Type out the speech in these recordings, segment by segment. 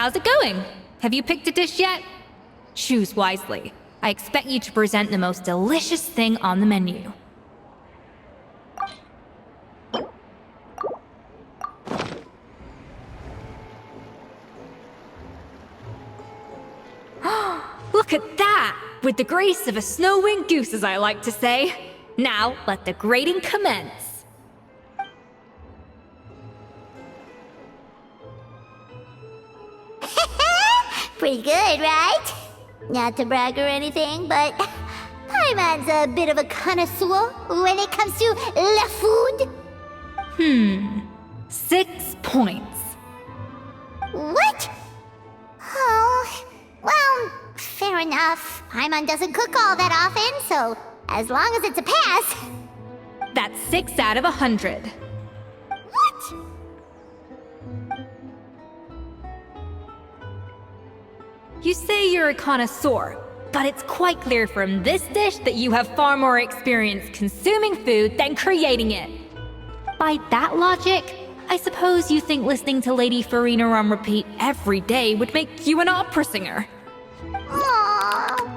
how's it going? Have you picked a dish yet? Choose wisely. I expect you to present the most delicious thing on the menu. Look at that! With the grace of a snow-winged goose, as I like to say. Now, let the grating commence. Pretty good, right? Not to brag or anything, but Paimon's a bit of a connoisseur when it comes to la food. 6 points. What? Oh, well, fair enough. Paimon doesn't cook all that often, so as long as it's a pass. That's 6 out of 100. What? You say you're a connoisseur, but it's quite clear from this dish that you have far more experience consuming food than creating it. By that logic, I suppose you think listening to Lady Farina on repeat every day would make you an opera singer. Aww.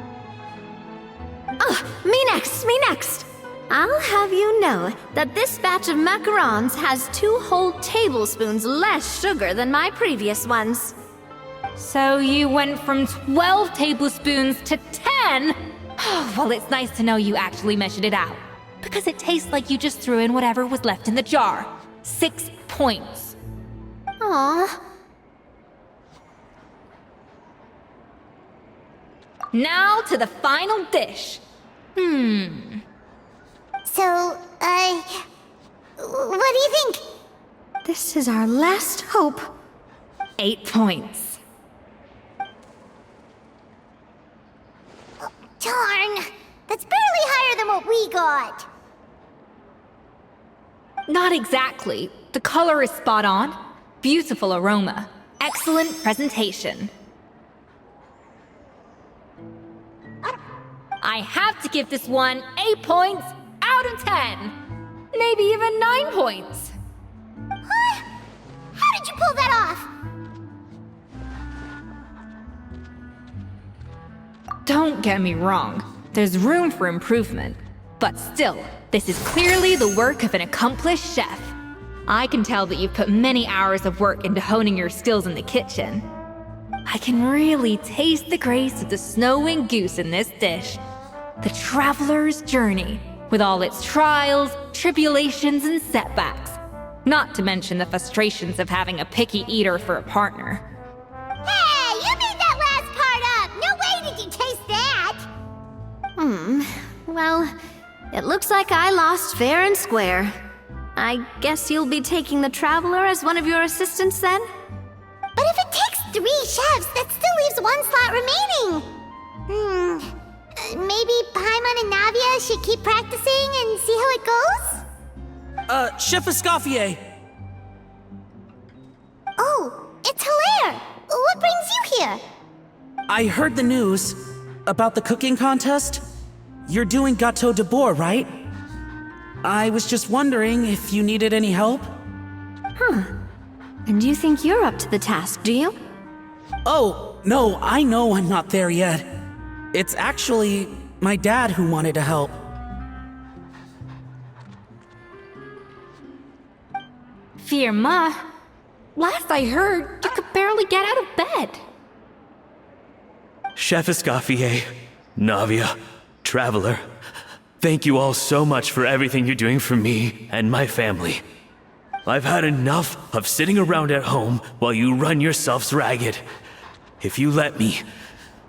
Me next! I'll have you know that this batch of macarons has 2 whole tablespoons less sugar than my previous ones. So you went from 12 tablespoons to 10? Well, it's nice to know you actually measured it out. Because it tastes like you just threw in whatever was left in the jar. 6 points. Aw. Now to the final dish. So, what do you think? This is our last hope. 8 points. Darn, that's barely higher than what we got. Not exactly. The color is spot on. Beautiful aroma. Excellent presentation. I have to give this one 8 points out of 10. Maybe even 9 points. Huh? How did you pull that off? Don't get me wrong. There's room for improvement. But still, this is clearly the work of an accomplished chef. I can tell that you've put many hours of work into honing your skills in the kitchen. I can really taste the grace of the snow-winged goose in this dish. The traveler's journey, with all its trials, tribulations, and setbacks. Not to mention the frustrations of having a picky eater for a partner. Hey, you made that last part up! No way did you taste that! Well, it looks like I lost fair and square. I guess you'll be taking the Traveler as one of your assistants then? But if it takes 3 chefs, that still leaves 1 slot remaining. Maybe Paimon and Navia should keep practicing and see how it goes? Chef Escoffier! Oh, it's Hilaire! What brings you here? I heard the news about the cooking contest. You're doing Gâteau de Bourg, right? I was just wondering if you needed any help? And you think you're up to the task, do you? Oh, no, I know I'm not there yet. It's actually my dad who wanted to help. Firma, last I heard, you could barely get out of bed. Chef Escoffier, Navia, Traveler, thank you all so much for everything you're doing for me and my family. I've had enough of sitting around at home while you run yourselves ragged. If you let me,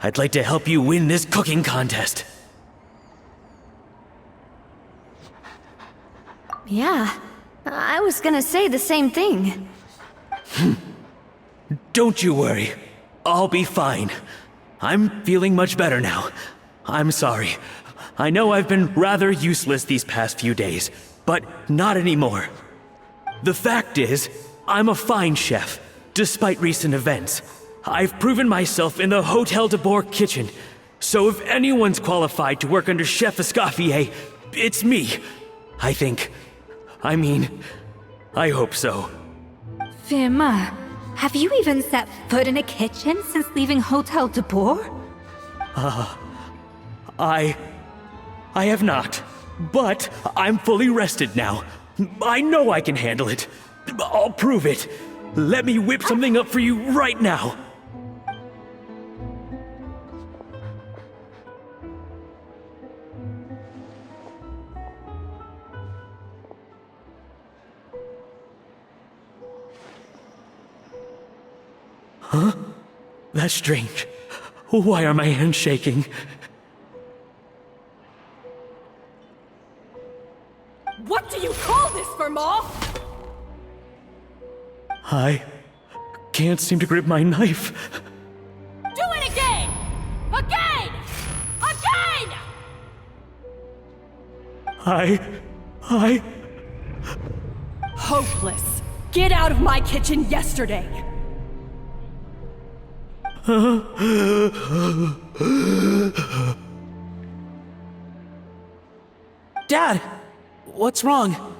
I'd like to help you win this cooking contest. Yeah, I was gonna say the same thing. Don't you worry. I'll be fine. I'm feeling much better now. I'm sorry. I know I've been rather useless these past few days, but not anymore. The fact is, I'm a fine chef, despite recent events. I've proven myself in the Hotel de Bourg kitchen, so if anyone's qualified to work under Chef Escoffier, it's me. I think. I mean, I hope so. Firma, Have you even set foot in a kitchen since leaving Hotel de Boer? I have not. But I'm fully rested now. I know I can handle it. I'll prove it. Let me whip something up for you right now. Huh? That's strange. Why are my hands shaking? What do you call this, Verma? I can't seem to grip my knife. Do it again! Again! Again! I... Hopeless. Get out of my kitchen yesterday. Dad, what's wrong?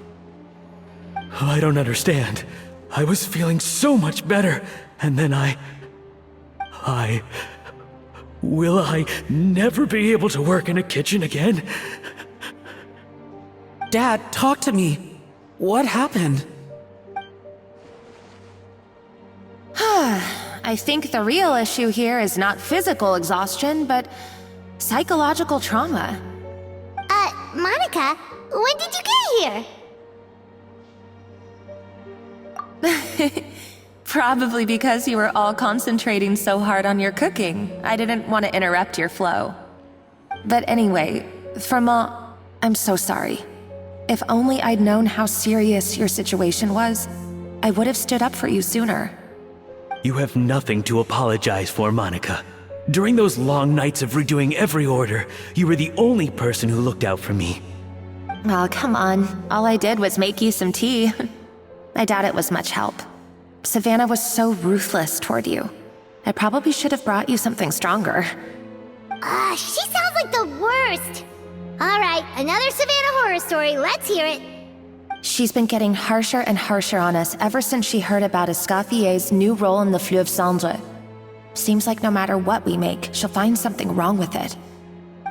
I don't understand. I was feeling so much better, and then Will I never be able to work in a kitchen again? Dad, talk to me. What happened? I think the real issue here is not physical exhaustion, but psychological trauma. Monica, when did you get here? Probably because you were all concentrating so hard on your cooking. I didn't want to interrupt your flow. But anyway, Verma, I'm so sorry. If only I'd known how serious your situation was, I would have stood up for you sooner. You have nothing to apologize for, Monica. During those long nights of redoing every order, you were the only person who looked out for me. Oh, come on. All I did was make you some tea. I doubt it was much help. Savannah was so ruthless toward you. I probably should have brought you something stronger. She sounds like the worst. All right, another Savannah horror story. Let's hear it. She's been getting harsher and harsher on us ever since she heard about Escaffier's new role in the Fleuve Cendre. Seems like no matter what we make, she'll find something wrong with it.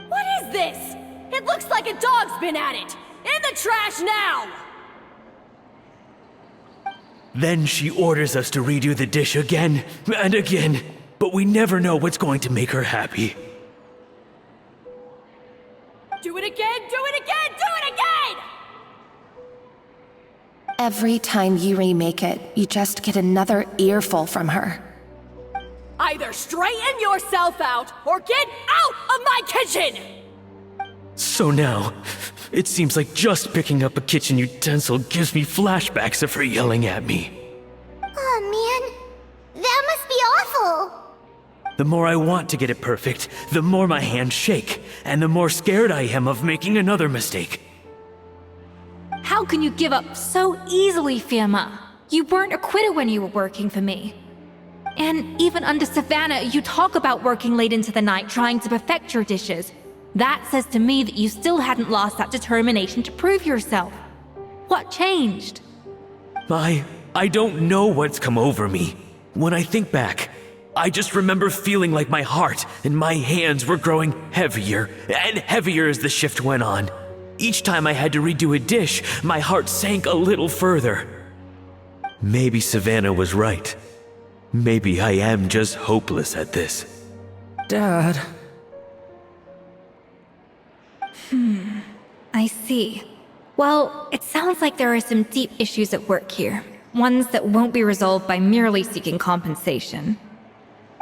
What is this? It looks like a dog's been at it! In the trash now! Then she orders us to redo the dish again and again, but we never know what's going to make her happy. Do it again, do it again, do it again! Every time you remake it, you just get another earful from her. Either straighten yourself out, or get out of my kitchen! So now, it seems like just picking up a kitchen utensil gives me flashbacks of her yelling at me. Oh man, that must be awful. The more I want to get it perfect, the more my hands shake, and the more scared I am of making another mistake. How can you give up so easily, Firma? You weren't a quitter when you were working for me. And even under Savannah, you talk about working late into the night trying to perfect your dishes. That says to me that you still hadn't lost that determination to prove yourself. What changed? I don't know what's come over me. When I think back, I just remember feeling like my heart and my hands were growing heavier and heavier as the shift went on. Each time I had to redo a dish, my heart sank a little further. Maybe Savannah was right. Maybe I am just hopeless at this. Dad. I see. Well, it sounds like there are some deep issues at work here. Ones that won't be resolved by merely seeking compensation.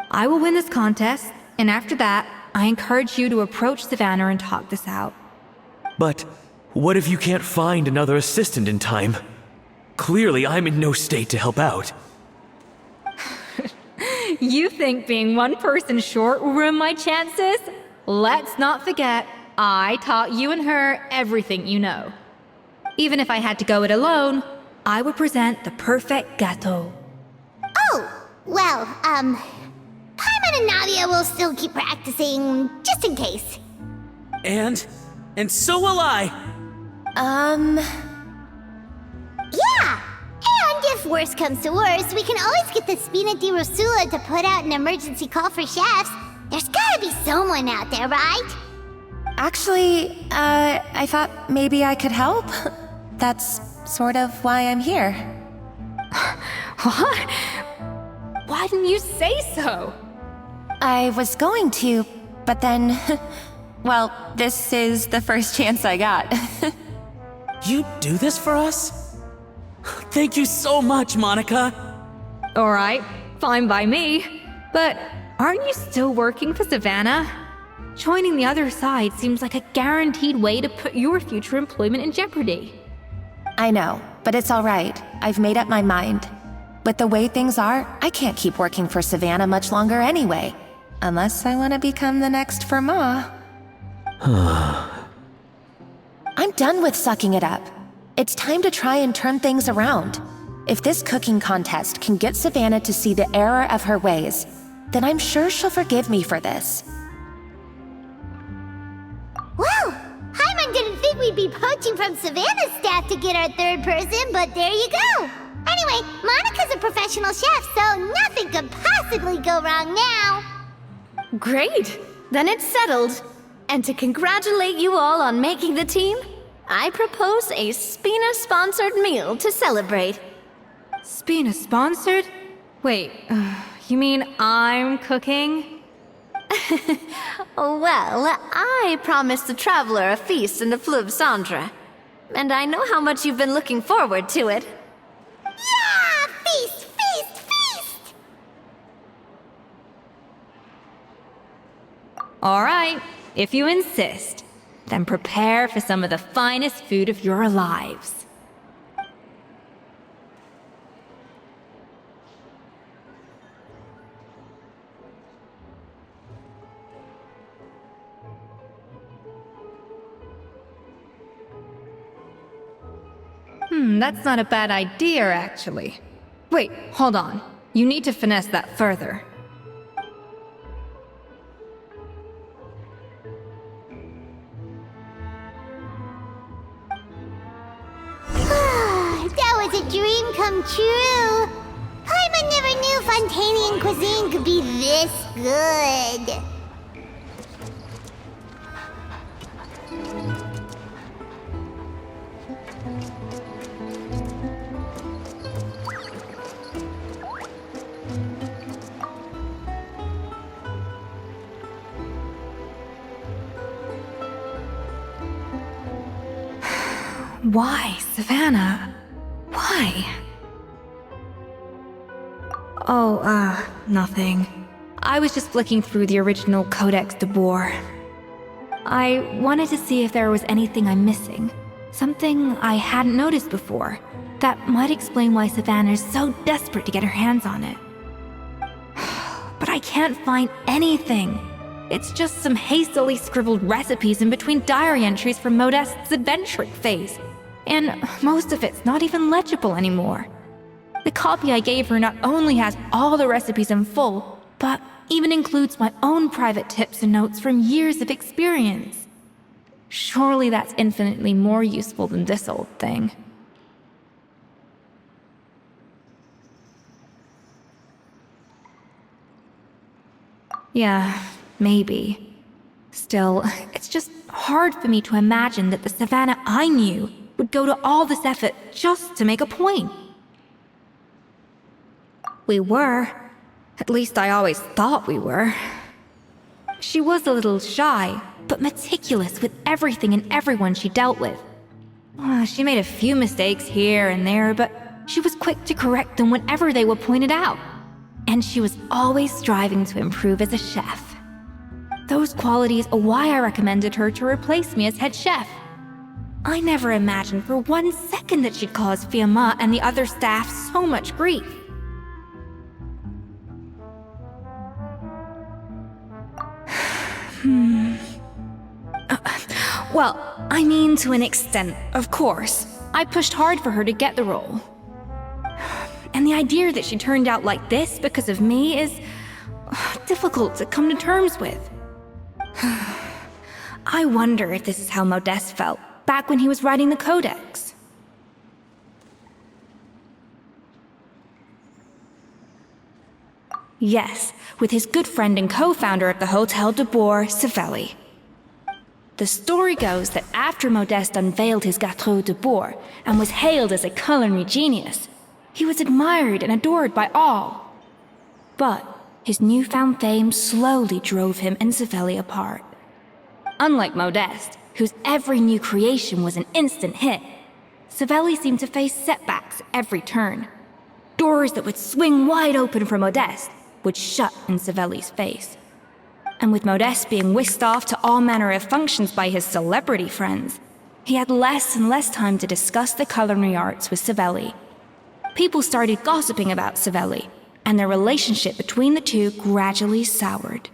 I will win this contest, and after that, I encourage you to approach Savannah and talk this out. But what if you can't find another assistant in time? Clearly, I'm in no state to help out. You think being one person short will ruin my chances? Let's not forget, I taught you and her everything you know. Even if I had to go it alone, I would present the perfect gâteau. Oh, well, Paimon and Nadia will still keep practicing, just in case. And so will I. Yeah, and if worst comes to worst, we can always get the Spina di Rosula to put out an emergency call for chefs. There's gotta be someone out there, right? Actually, I thought maybe I could help. That's sort of why I'm here. What? Why didn't you say so? I was going to, but then... well, this is the first chance I got. You do this for us? Thank you so much, Monica. Alright, fine by me. But aren't you still working for Savannah? Joining the other side seems like a guaranteed way to put your future employment in jeopardy. I know, but it's all right. I've made up my mind. With the way things are, I can't keep working for Savannah much longer anyway. Unless I want to become the next Firma. I'm done with sucking it up. It's time to try and turn things around. If this cooking contest can get Savannah to see the error of her ways, then I'm sure she'll forgive me for this. Well, Hyman didn't think we'd be poaching from Savannah's staff to get our third person, but there you go. Anyway, Monica's a professional chef, so nothing could possibly go wrong now. Great! Then it's settled. And to congratulate you all on making the team, I propose a Spina-sponsored meal to celebrate. Spina sponsored? Wait, you mean I'm cooking? Well, I promised the traveler a feast in the Fleuve Cendre. And I know how much you've been looking forward to it. Yeah! Feast, feast, feast! Alright, if you insist, then prepare for some of the finest food of your lives. That's not a bad idea, actually. Wait, hold on. You need to finesse that further. That was a dream come true. Paimon never knew Fontanian cuisine could be this good. Why, Savannah? Why? Oh, nothing. I was just flicking through the original Codex de Boer. I wanted to see if there was anything I'm missing. Something I hadn't noticed before. That might explain why Savannah's so desperate to get her hands on it. But I can't find anything. It's just some hastily scribbled recipes in between diary entries from Modeste's adventuring phase. And most of it's not even legible anymore. The copy I gave her not only has all the recipes in full, but even includes my own private tips and notes from years of experience. Surely that's infinitely more useful than this old thing. Yeah, maybe. Still, it's just hard for me to imagine that the Savannah I knew would go to all this effort just to make a point. We were. At least I always thought we were. She was a little shy, but meticulous with everything and everyone she dealt with. She made a few mistakes here and there, but she was quick to correct them whenever they were pointed out. And she was always striving to improve as a chef. Those qualities are why I recommended her to replace me as head chef. I never imagined for 1 second that she'd cause Fiamma and the other staff so much grief. Well, I mean to an extent, of course. I pushed hard for her to get the role. And the idea that she turned out like this because of me is difficult to come to terms with. I wonder if this is how Modeste felt back when he was writing the Codex. Yes, with his good friend and co-founder of the Hotel de Boer, Savelli. The story goes that after Modeste unveiled his Gâteau de Boer and was hailed as a culinary genius, he was admired and adored by all. But his newfound fame slowly drove him and Savelli apart. Unlike Modeste, whose every new creation was an instant hit, Savelli seemed to face setbacks at every turn. Doors that would swing wide open for Modeste would shut in Savelli's face. And with Modeste being whisked off to all manner of functions by his celebrity friends, he had less and less time to discuss the culinary arts with Savelli. People started gossiping about Savelli, and their relationship between the two gradually soured.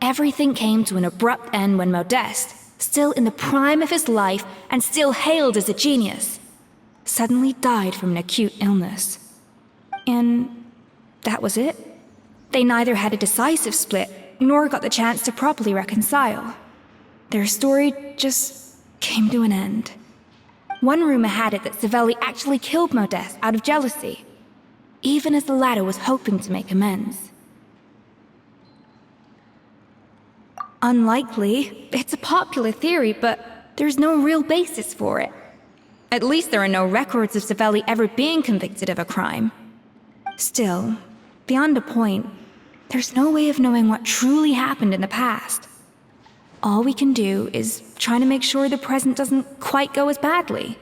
Everything came to an abrupt end when Modeste, still in the prime of his life and still hailed as a genius, suddenly died from an acute illness. And that was it. They neither had a decisive split, nor got the chance to properly reconcile. Their story just came to an end. One rumor had it that Savelli actually killed Modeste out of jealousy, even as the latter was hoping to make amends. Unlikely. It's a popular theory, but there's no real basis for it. At least there are no records of Savelli ever being convicted of a crime. Still, beyond a point, there's no way of knowing what truly happened in the past. All we can do is try to make sure the present doesn't quite go as badly.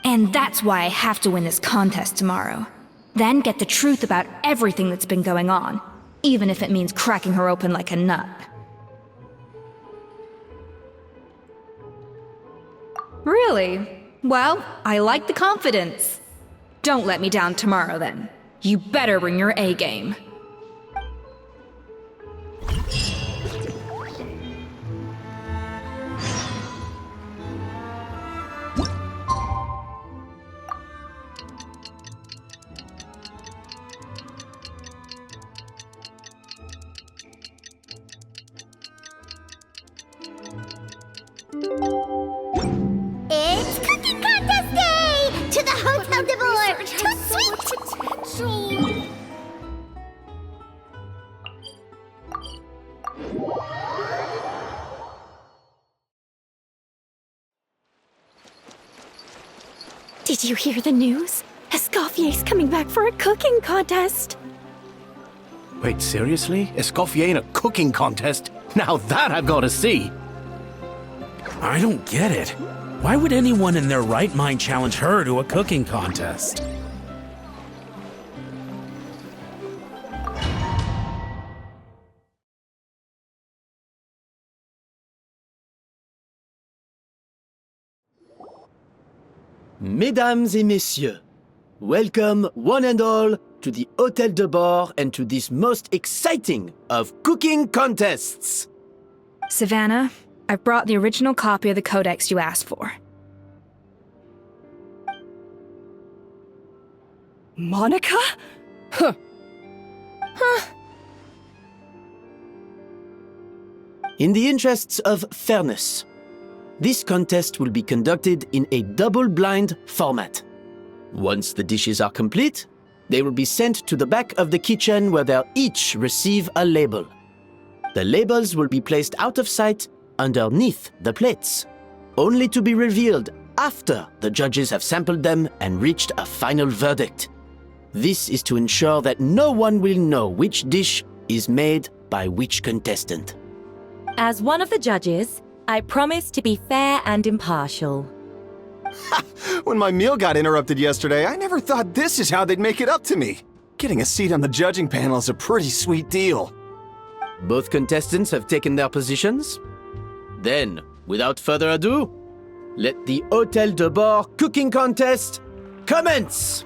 And that's why I have to win this contest tomorrow. Then get the truth about everything that's been going on, even if it means cracking her open like a nut. Really? Well, I like the confidence. Don't let me down tomorrow, then. You better bring your A game. It's cooking contest day! To the Hotel de Boer! Too sweet! Did you hear the news? Escoffier's coming back for a cooking contest. Wait, seriously? Escoffier in a cooking contest? Now that I've got to see! I don't get it. Why would anyone in their right mind challenge her to a cooking contest? Mesdames et messieurs, welcome one and all to the Hôtel de Boer and to this most exciting of cooking contests. Savannah, I've brought the original copy of the codex you asked for. Monica? In the interests of fairness, this contest will be conducted in a double-blind format. Once the dishes are complete, they will be sent to the back of the kitchen where they'll each receive a label. The labels will be placed out of sight underneath the plates, only to be revealed after the judges have sampled them and reached a final verdict. This is to ensure that no one will know which dish is made by which contestant. As one of the judges, I promise to be fair and impartial. When my meal got interrupted yesterday, I never thought this is how they'd make it up to me. Getting a seat on the judging panel is a pretty sweet deal. Both contestants have taken their positions. Then, without further ado, let the Hôtel de Boer cooking contest commence!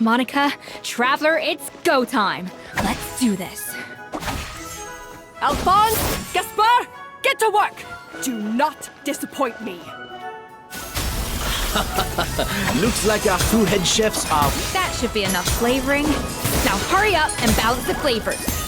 Monica, Traveler, it's go time. Let's do this. Alphonse, Gaspar, get to work! Do not disappoint me. Looks like our two head chefs are... That should be enough flavoring. Now hurry up and balance the flavors.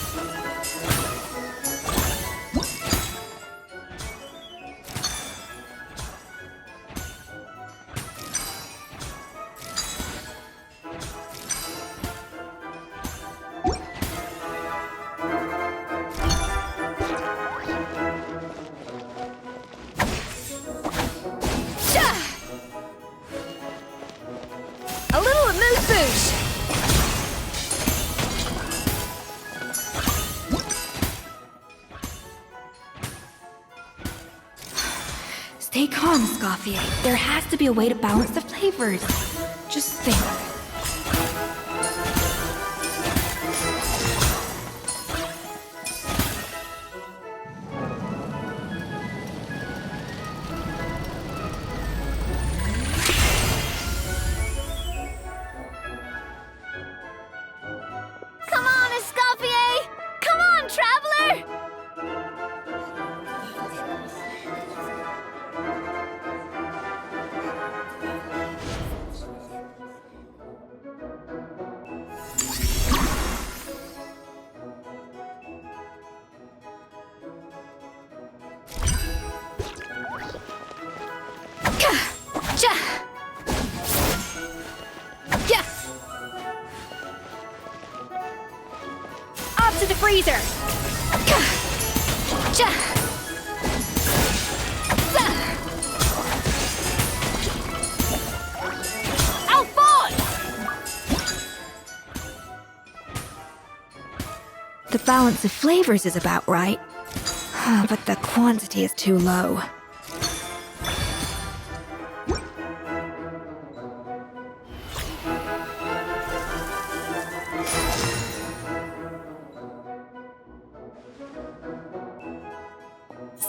A little amuse-bouche! Stay calm, Scoffy. There has to be a way to balance the flavors. Just think. Come on, Escoffier! Come on, traveler! Yeah! Up to the freezer! Alphonse! The balance of flavors is about right, but the quantity is too low.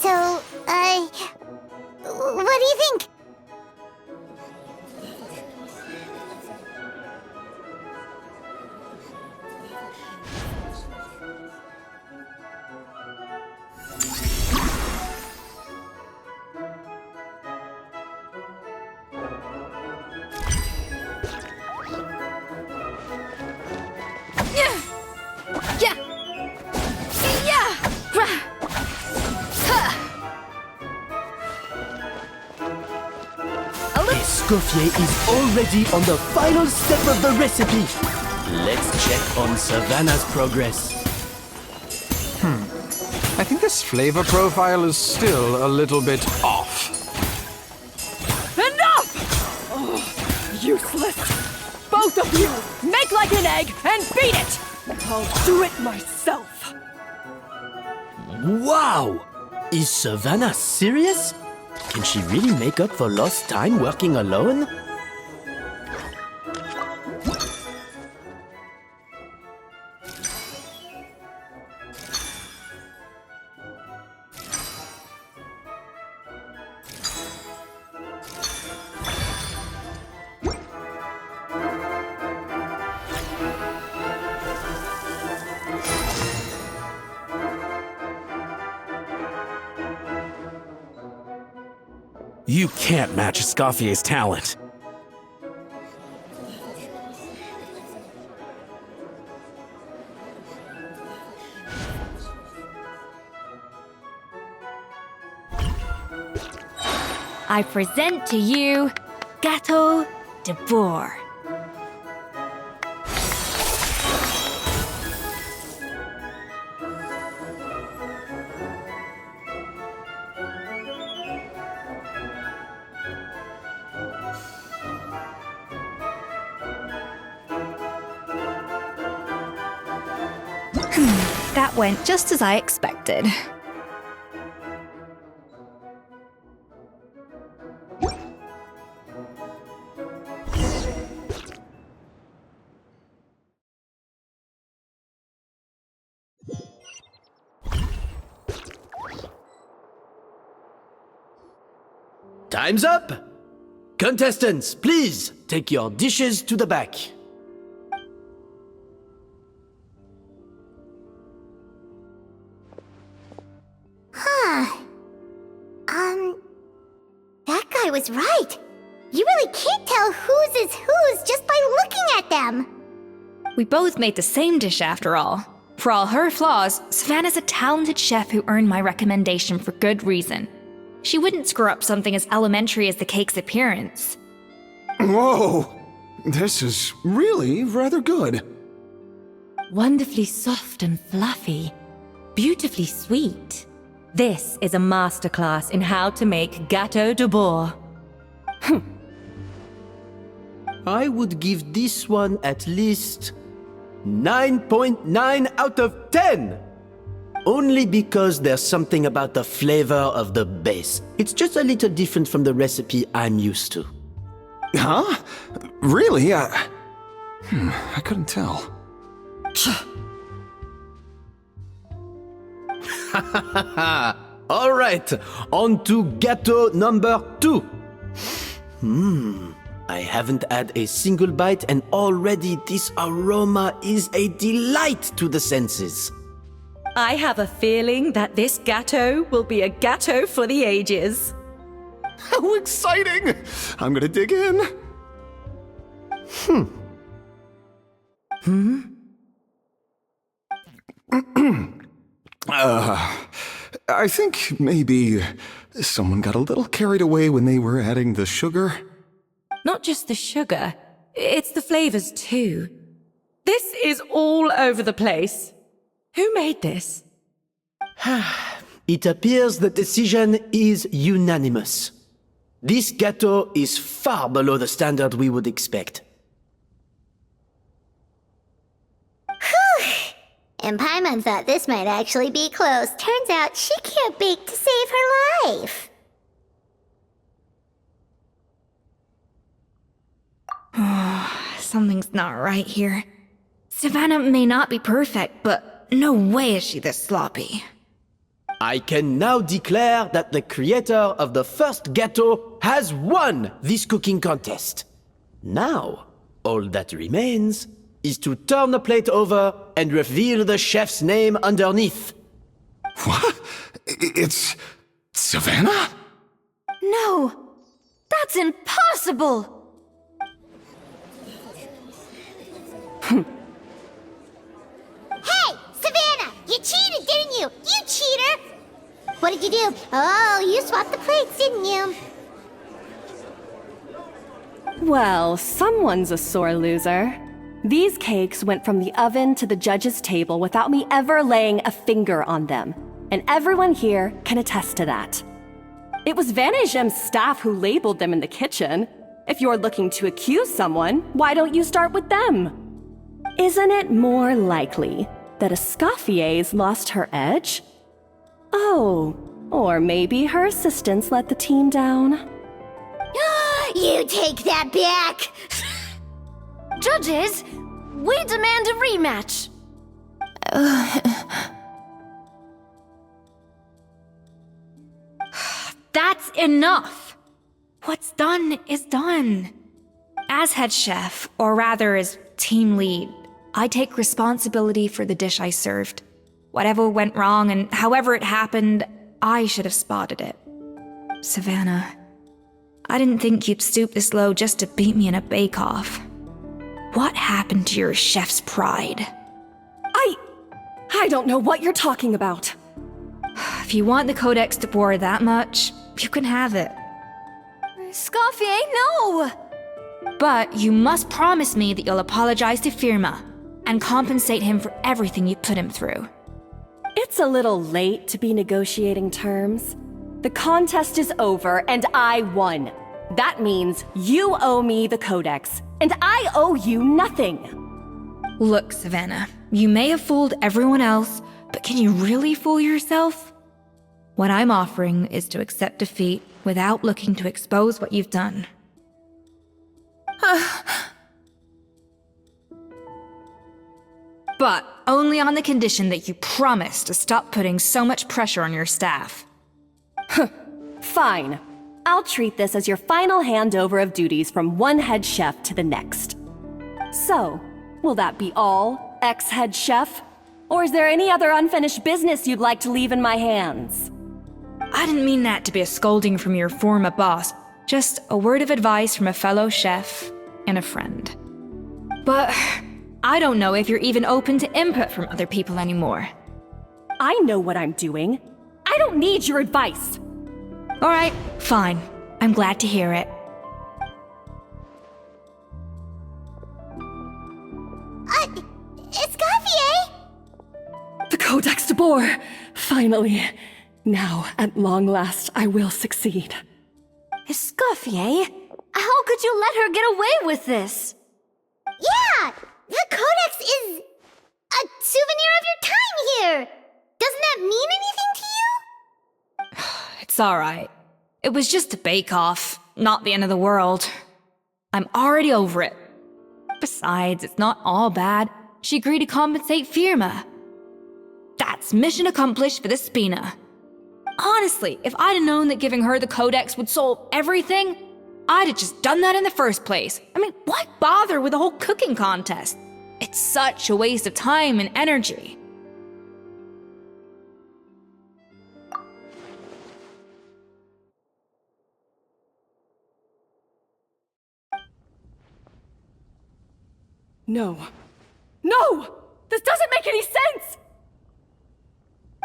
So, what do you think? Yeah! Yeah! Escoffier is already on the final step of the recipe. Let's check on Savannah's progress. I think this flavor profile is still a little bit off. Enough! Oh, useless! Both of you! Make like an egg and beat it! I'll do it myself! Wow! Is Savannah serious? Can she really make up for lost time working alone? You can't match Escoffier's talent. I present to you Gâteau de Bourg. That went just as I expected. Time's up! Contestants, please take your dishes to the back. That guy was right. You really can't tell whose is whose just by looking at them. We both made the same dish after all. For all her flaws, Savannah's a talented chef who earned my recommendation for good reason. She wouldn't screw up something as elementary as the cake's appearance. Whoa! This is really rather good. Wonderfully soft and fluffy. Beautifully sweet. This is a masterclass in how to make gâteau de bois. I would give this one at least 9.9 out of 10! Only because there's something about the flavor of the base. It's just a little different from the recipe I'm used to. Huh? Really? I couldn't tell. All right, on to gâteau number 2. I haven't had a single bite and already this aroma is a delight to the senses. I have a feeling that this gâteau will be a gâteau for the ages. How exciting! I'm gonna dig in. I think maybe someone got a little carried away when they were adding the sugar. Not just the sugar, it's the flavors too. This is all over the place. Who made this? It appears the decision is unanimous. This gâteau is far below the standard we would expect. And Paimon thought this might actually be close. Turns out she can't bake to save her life. Something's not right here. Savannah may not be perfect, but no way is she this sloppy. I can now declare that the creator of the first gâteau has won this cooking contest. Now, all that remains is to turn the plate over and reveal the chef's name underneath. What? It's Savannah? No! That's impossible! Hey, Savannah! You cheated, didn't you? You cheater! What did you do? Oh, you swapped the plates, didn't you? Well, someone's a sore loser. These cakes went from the oven to the judge's table without me ever laying a finger on them. And everyone here can attest to that. It was Van Gem's staff who labeled them in the kitchen. If you're looking to accuse someone, why don't you start with them? Isn't it more likely that Escoffier's lost her edge? Oh, or maybe her assistants let the team down. You take that back! Judges, we demand a rematch. That's enough! What's done is done. As head chef, or rather as team lead, I take responsibility for the dish I served. Whatever went wrong and however it happened, I should have spotted it. Savannah, I didn't think you'd stoop this low just to beat me in a bake-off. What happened to your chef's pride? I don't know what you're talking about. If you want the Codex de Boer that much, you can have it. Scoffier, no! But you must promise me that you'll apologize to Firma and compensate him for everything you put him through. It's a little late to be negotiating terms. The contest is over and I won. That means you owe me the Codex, and I owe you nothing. Look, Savannah, you may have fooled everyone else, but can you really fool yourself? What I'm offering is to accept defeat without looking to expose what you've done. But only on the condition that you promise to stop putting so much pressure on your staff. Fine. I'll treat this as your final handover of duties from one head chef to the next. So, will that be all, ex-head chef? Or is there any other unfinished business you'd like to leave in my hands? I didn't mean that to be a scolding from your former boss, Just a word of advice from a fellow chef and a friend. But I don't know if you're even open to input from other people anymore. I know what I'm doing. I don't need your advice. All right, fine. I'm glad to hear it. Escoffier! The Codex de Boer! Finally. Now, at long last, I will succeed. Escoffier? How could you let her get away with this? Yeah! The Codex is a souvenir of your time here! Doesn't that mean anything to you? It's all right. It was just a bake-off, not the end of the world. I'm already over it. Besides, it's not all bad. She agreed to compensate Firma. That's mission accomplished for the Spina. Honestly, if I'd have known that giving her the Codex would solve everything, I'd have just done that in the first place. I mean, why bother with the whole cooking contest? It's such a waste of time and energy. No. No! This doesn't make any sense!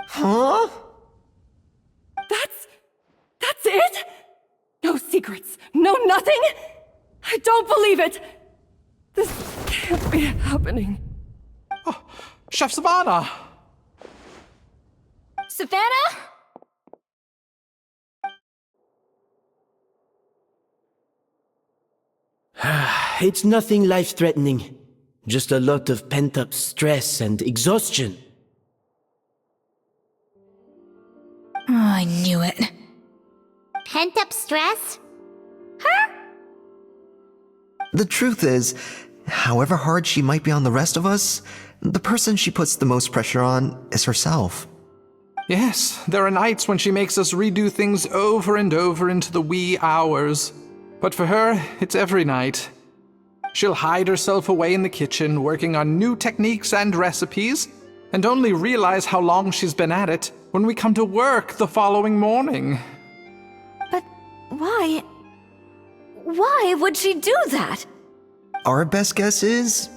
Huh? That's it? No secrets, no nothing? I don't believe it! This can't be happening. Oh, Chef Savannah! Savannah? It's nothing life-threatening. Just a lot of pent-up stress and exhaustion. Oh, I knew it. Pent-up stress? The truth is, however hard she might be on the rest of us, the person she puts the most pressure on is herself. Yes, there are nights when she makes us redo things over and over into the wee hours. But for her, it's every night. She'll hide herself away in the kitchen, working on new techniques and recipes, and only realize how long she's been at it when we come to work the following morning. But why? Why would she do that? Our best guess is,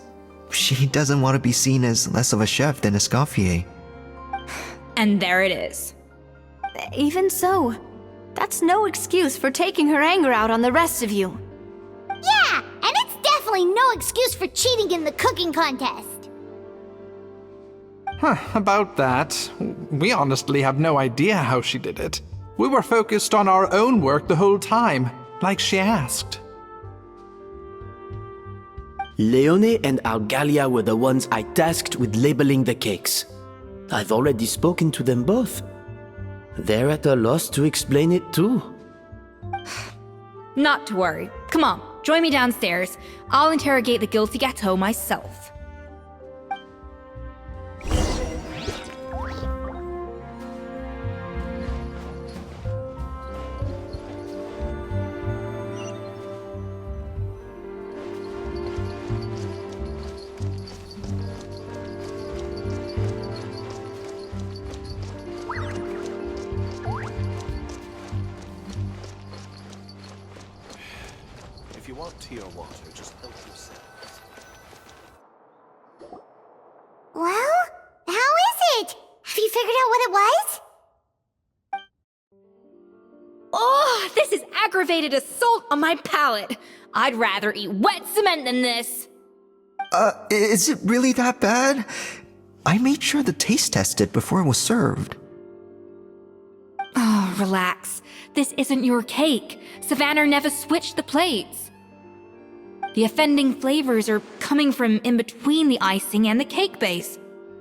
she doesn't want to be seen as less of a chef than Escoffier. And there it is. Even so, that's no excuse for taking her anger out on the rest of you. Yeah, and it's definitely no excuse for cheating in the cooking contest. About that, we honestly have no idea how she did it. We were focused on our own work the whole time, like she asked. Leone and Algalia were the ones I tasked with labeling the cakes. I've already spoken to them both. They're at a loss to explain it too. Not to worry. Come on, join me downstairs. I'll interrogate the guilty gâteau myself. If you want tea or water, just help yourself. Well, how is it? Have you figured out what it was? Oh, this is aggravated assault on my palate. I'd rather eat wet cement than this. Is it really that bad? I made sure to taste test it before it was served. Oh, relax. This isn't your cake. Savannah never switched the plates. The offending flavors are coming from in between the icing and the cake base,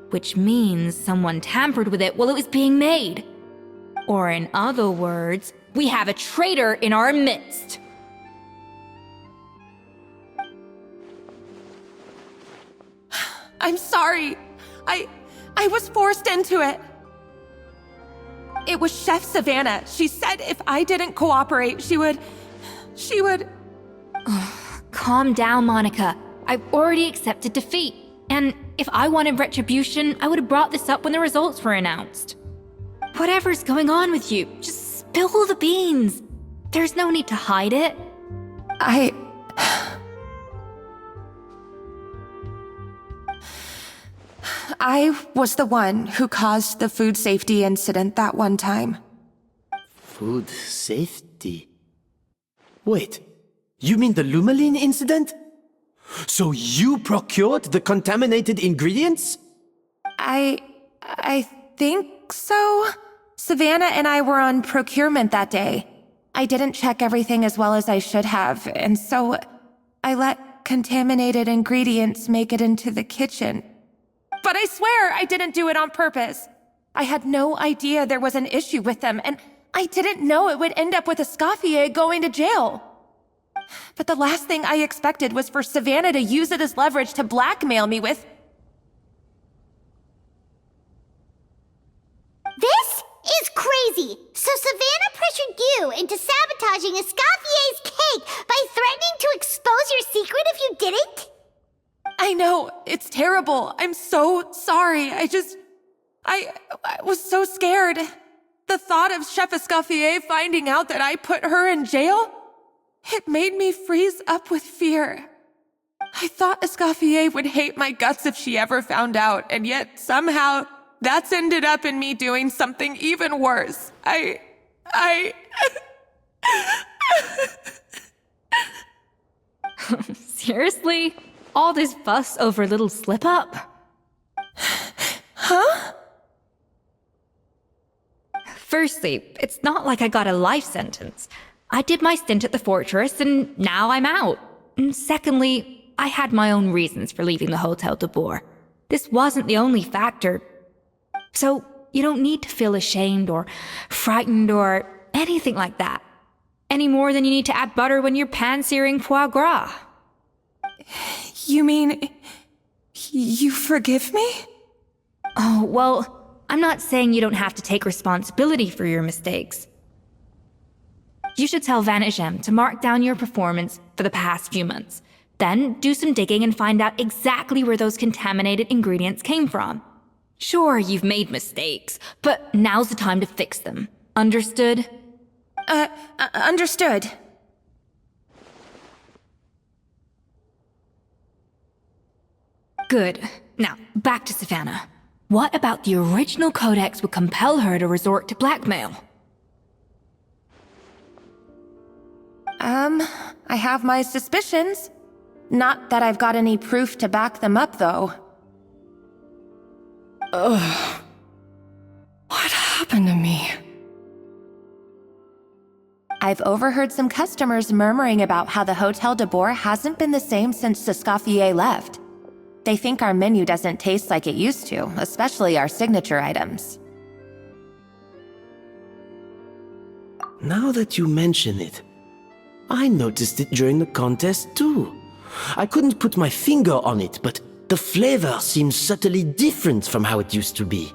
which means someone tampered with it while it was being made. Or in other words, we have a traitor in our midst. I'm sorry. I was forced into it. It was Chef Savannah. She said if I didn't cooperate, she would... Calm down, Monica. I've already accepted defeat. And if I wanted retribution, I would have brought this up when the results were announced. Whatever's going on with you, just spill the beans. There's no need to hide it. I was the one who caused the food safety incident that one time. Food safety? Wait, you mean the Lumaline incident? So you procured the contaminated ingredients? I think so. Savannah and I were on procurement that day. I didn't check everything as well as I should have, and so I let contaminated ingredients make it into the kitchen. But I swear I didn't do it on purpose. I had no idea there was an issue with them, and I didn't know it would end up with Escoffier going to jail. But the last thing I expected was for Savannah to use it as leverage to blackmail me with... This is crazy! So Savannah pressured you into sabotaging Escoffier's cake by threatening to expose your secret if you didn't? I know, it's terrible. I'm so sorry. I was so scared. The thought of Chef Escoffier finding out that I put her in jail, it made me freeze up with fear. I thought Escoffier would hate my guts if she ever found out, and yet somehow that's ended up in me doing something even worse. Seriously? All this fuss over a little slip-up? Huh? Firstly, it's not like I got a life sentence. I did my stint at the fortress, and now I'm out. And secondly, I had my own reasons for leaving the Hotel de Boer. This wasn't the only factor. So, you don't need to feel ashamed or frightened or anything like that. Any more than you need to add butter when you're pan-searing foie gras. You mean... you forgive me? Oh, well, I'm not saying you don't have to take responsibility for your mistakes. You should tell Vanagem to mark down your performance for the past few months. Then do some digging and find out exactly where those contaminated ingredients came from. Sure, you've made mistakes, but now's the time to fix them. Understood? Understood. Good. Now, back to Savannah. What about the original codex would compel her to resort to blackmail? I have my suspicions. Not that I've got any proof to back them up, though. Ugh. What happened to me? I've overheard some customers murmuring about how the Hotel de Boer hasn't been the same since Escoffier left. They think our menu doesn't taste like it used to, especially our signature items. Now that you mention it, I noticed it during the contest too. I couldn't put my finger on it, but the flavor seems subtly different from how it used to be.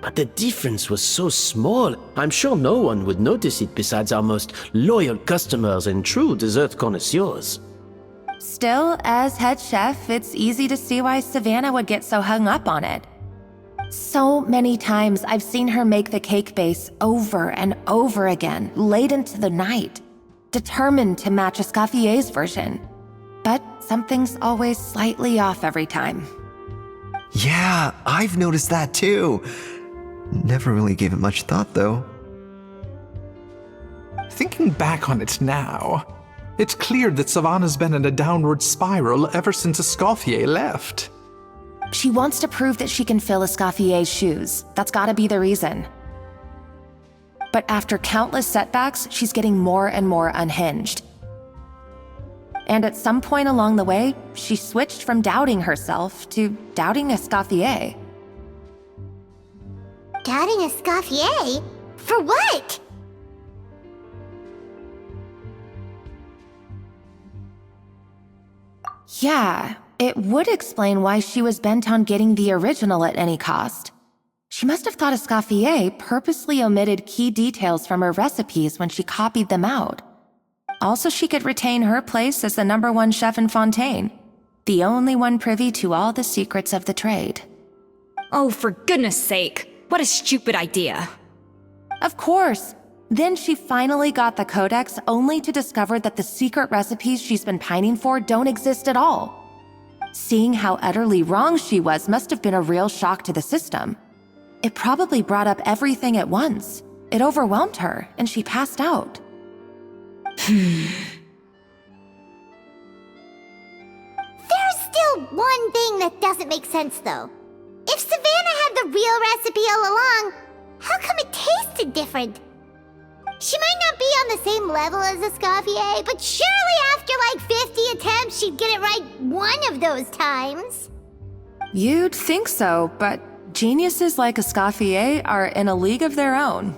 But the difference was so small, I'm sure no one would notice it besides our most loyal customers and true dessert connoisseurs. Still, as head chef, it's easy to see why Savannah would get so hung up on it. So many times I've seen her make the cake base over and over again, late into the night, determined to match Escoffier's version. But something's always slightly off every time. Yeah, I've noticed that too. Never really gave it much thought, though. Thinking back on it now, it's clear that Savannah's been in a downward spiral ever since Escoffier left. She wants to prove that she can fill Escoffier's shoes. That's gotta be the reason. But after countless setbacks, she's getting more and more unhinged. And at some point along the way, she switched from doubting herself to doubting Escoffier. Doubting Escoffier? For what? Yeah, it would explain why she was bent on getting the original at any cost. She must have thought Escoffier purposely omitted key details from her recipes when she copied them out. Also, she could retain her place as the #1 chef in Fontaine, the only one privy to all the secrets of the trade. Oh, for goodness sake, what a stupid idea. Of course. Then she finally got the codex only to discover that the secret recipes she's been pining for don't exist at all. Seeing how utterly wrong she was must have been a real shock to the system. It probably brought up everything at once. It overwhelmed her, and she passed out. There's still one thing that doesn't make sense, though. If Savannah had the real recipe all along, how come it tasted different? She might not be on the same level as Escoffier, but surely after like 50 attempts, she'd get it right one of those times. You'd think so, but geniuses like Escoffier are in a league of their own.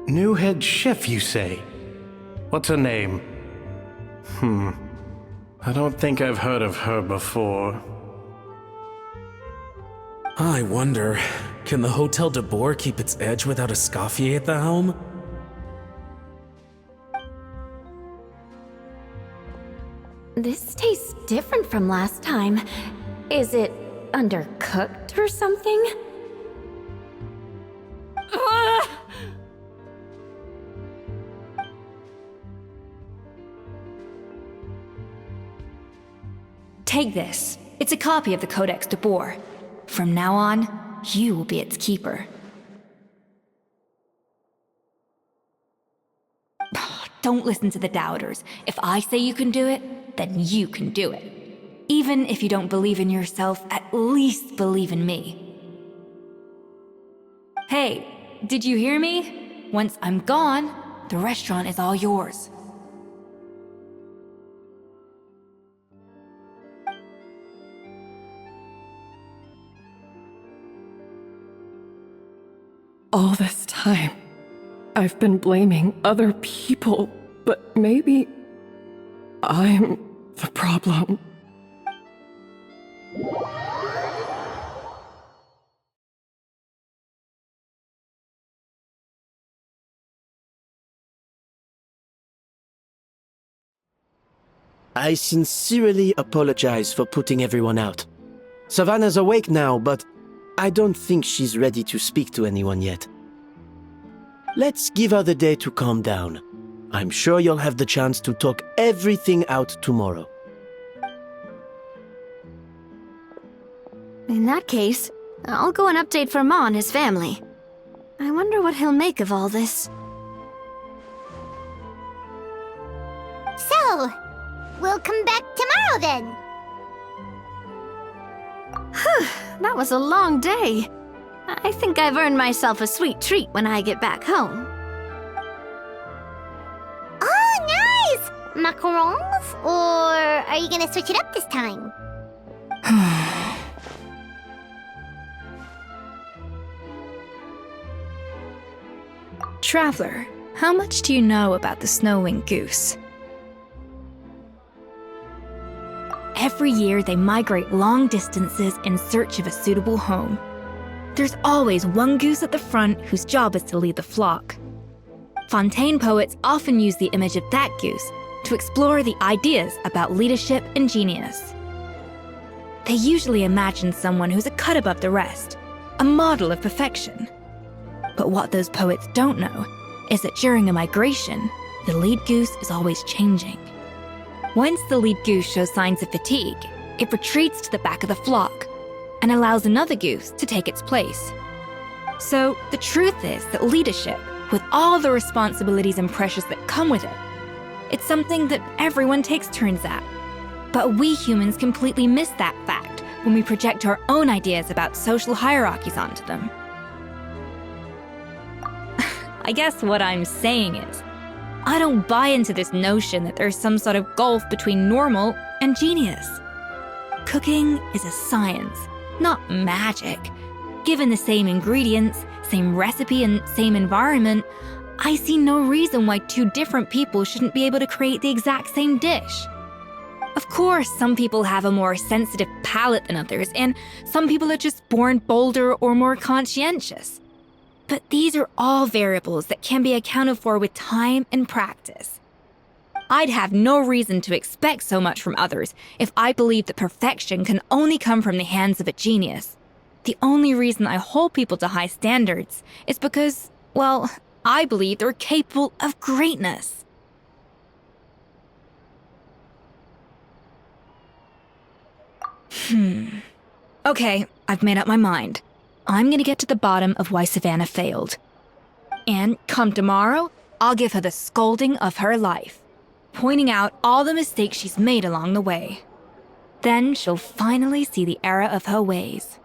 New head chef, you say? What's her name? I don't think I've heard of her before. I wonder, can the Hotel de Boer keep its edge without Escoffier at the helm? This tastes different from last time. Is it undercooked or something? Take this. It's a copy of the Codex de Boer. From now on, you will be its keeper. Don't listen to the doubters. If I say you can do it, then you can do it. Even if you don't believe in yourself, at least believe in me. Hey, did you hear me? Once I'm gone, the restaurant is all yours. All this time, I've been blaming other people, but maybe I'm the problem. I sincerely apologize for putting everyone out. Savannah's awake now, but I don't think she's ready to speak to anyone yet. Let's give her the day to calm down. I'm sure you'll have the chance to talk everything out tomorrow. In that case, I'll go and update for Ma and his family. I wonder what he'll make of all this. So, we'll come back tomorrow then. That was a long day. I think I've earned myself a sweet treat when I get back home. Oh, nice! Macarons? Or are you gonna switch it up this time? Traveler, how much do you know about the snow-winged goose? Every year, they migrate long distances in search of a suitable home. There's always one goose at the front whose job is to lead the flock. Fontaine poets often use the image of that goose to explore the ideas about leadership and genius. They usually imagine someone who's a cut above the rest, a model of perfection. But what those poets don't know is that during a migration, the lead goose is always changing. Once the lead goose shows signs of fatigue, it retreats to the back of the flock and allows another goose to take its place. So the truth is that leadership, with all the responsibilities and pressures that come with it, it's something that everyone takes turns at. But we humans completely miss that fact when we project our own ideas about social hierarchies onto them. I guess what I'm saying is, I don't buy into this notion that there's some sort of gulf between normal and genius. Cooking is a science, not magic. Given the same ingredients, same recipe, and same environment, I see no reason why two different people shouldn't be able to create the exact same dish. Of course, some people have a more sensitive palate than others, and some people are just born bolder or more conscientious. But these are all variables that can be accounted for with time and practice. I'd have no reason to expect so much from others if I believed that perfection can only come from the hands of a genius. The only reason I hold people to high standards is because, well, I believe they're capable of greatness. Okay, I've made up my mind. I'm gonna get to the bottom of why Savannah failed. And come tomorrow, I'll give her the scolding of her life, pointing out all the mistakes she's made along the way. Then she'll finally see the error of her ways.